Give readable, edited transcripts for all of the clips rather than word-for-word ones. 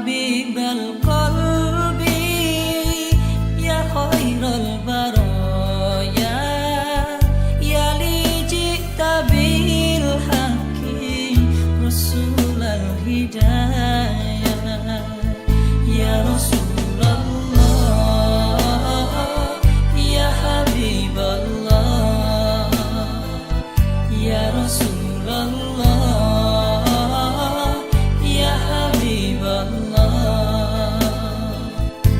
habibal qalbi ya khairal baraya ya li ji'ta bil haqqi rasulal hidayah ya Rasulullah ya habiballah ya Rasulullah ya habiballah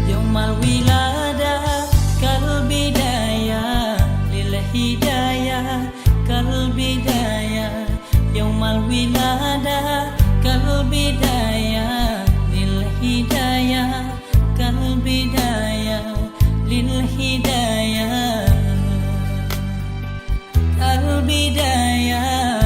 yaumal wiladah kal bidayah lil hidayah kal bidayah yaumal wiladah kal bidayah lil hidayah kal bidayah lil hidayah kal bidayah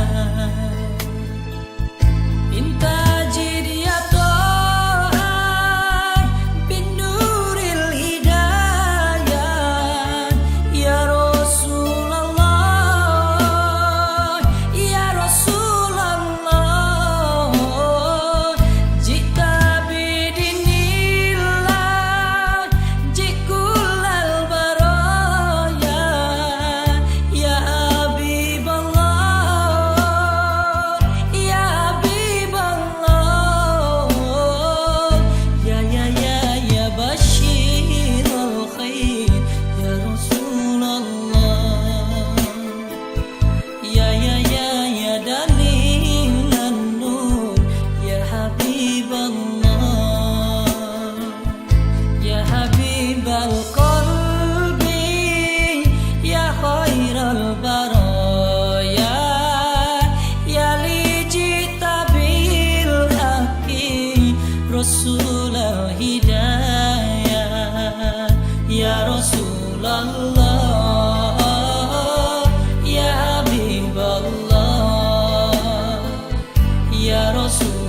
habibal qalbi ya khairal baraya ya li ji'ta bil haqqi rasulal hidayah ya Rasulullah ya habiballah ya Rasulullah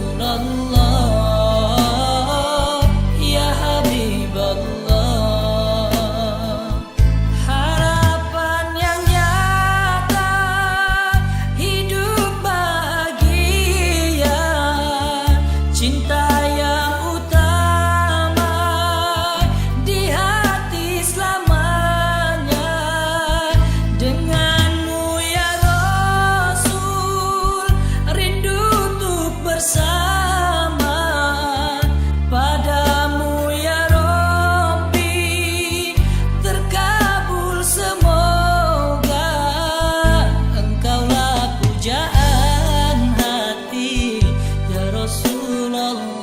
Rasulullah